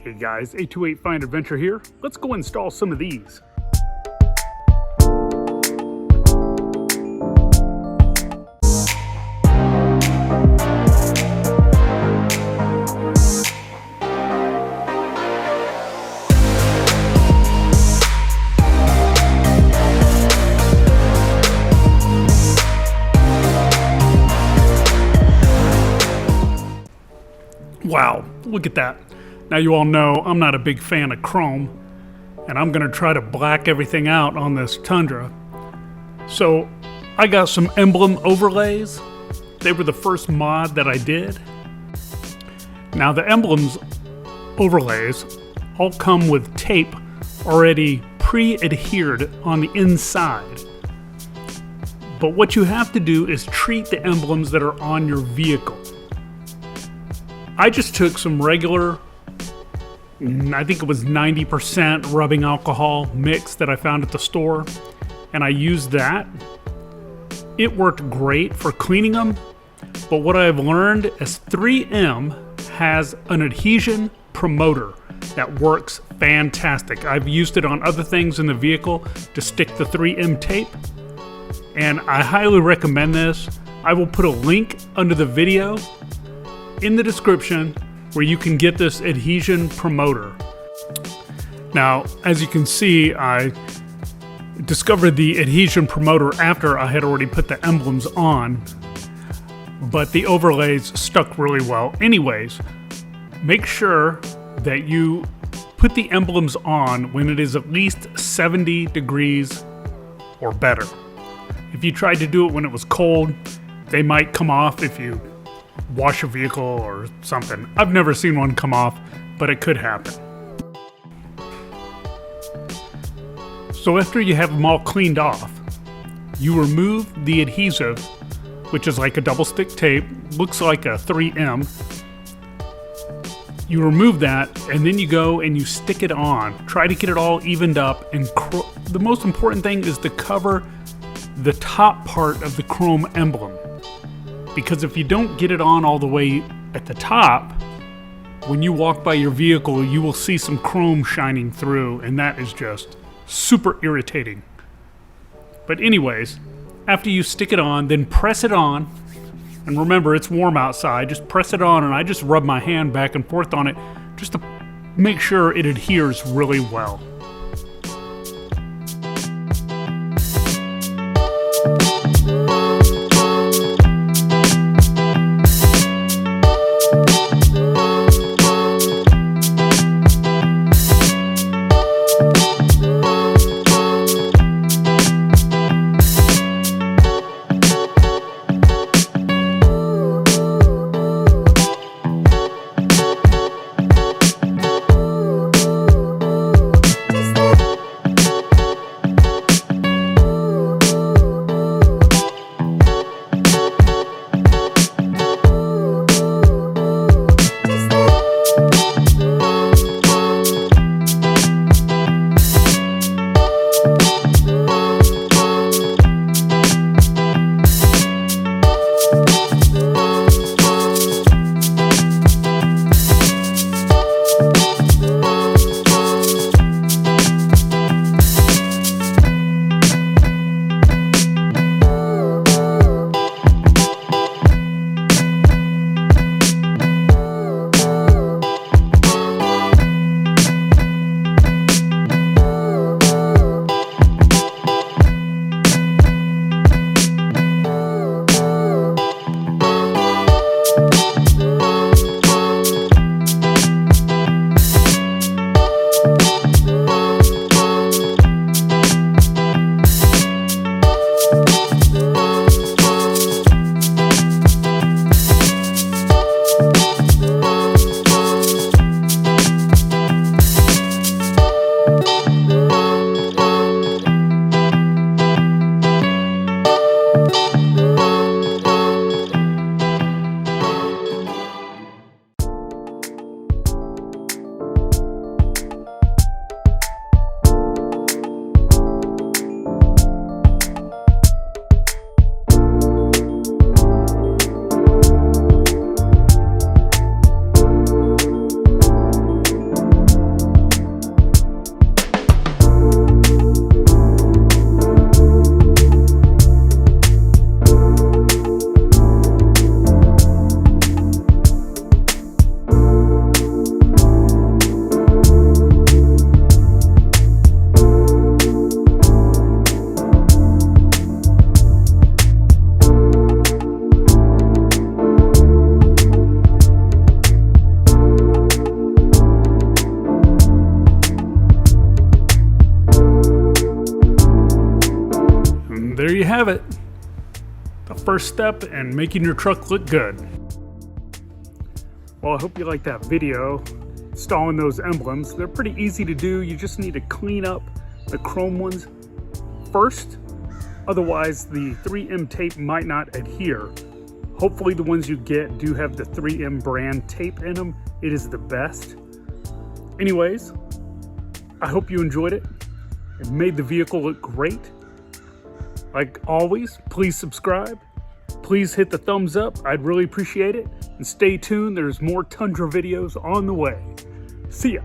Hey guys, 828 Find Adventure here. Let's go install some of these. Wow, look at that. Now you all know I'm not a big fan of chrome, and I'm gonna try to black everything out on this Tundra. So I got some emblem overlays. They were the first mod that I did. Now the emblems overlays all come with tape already pre-adhered on the inside. But what you have to do is treat the emblems that are on your vehicle. I just took some regular, I think it was 90% rubbing alcohol mix that I found at the store, and I used that. It worked great for cleaning them, but what I've learned is 3M has an adhesion promoter that works fantastic. I've used it on other things in the vehicle to stick the 3M tape, and I highly recommend this. I will put a link under the video in the description where you can get this adhesion promoter. Now, as you can see, I discovered the adhesion promoter after I had already put the emblems on, but the overlays stuck really well. Anyways, make sure that you put the emblems on when it is at least 70 degrees or better. If you tried to do it when it was cold, they might come off if you wash a vehicle or something. I've never seen one come off, but it could happen. So after you have them all cleaned off, you remove the adhesive, which is like a double stick tape, looks like a 3M. You remove that, and then you go and you stick it on. Try to get it all evened up, and the most important thing is to cover the top part of the chrome emblem. Because if you don't get it on all the way at the top, when you walk by your vehicle, you will see some chrome shining through, and that is just super irritating. But anyways, after you stick it on, then press it on. And remember, it's warm outside. Just press it on, and I just rub my hand back and forth on it just to make sure it adheres really well. you have it. The first step in making your truck look good. Well, I hope you liked that video installing those emblems. They're pretty easy to do. You just need to clean up the chrome ones first. Otherwise, the 3M tape might not adhere. Hopefully the ones you get do have the 3M brand tape in them. It is the best. Anyways, I hope you enjoyed it. It made the vehicle look great. Like always, please subscribe. Please hit the thumbs up. I'd really appreciate it. And stay tuned. There's more Tundra videos on the way. See ya.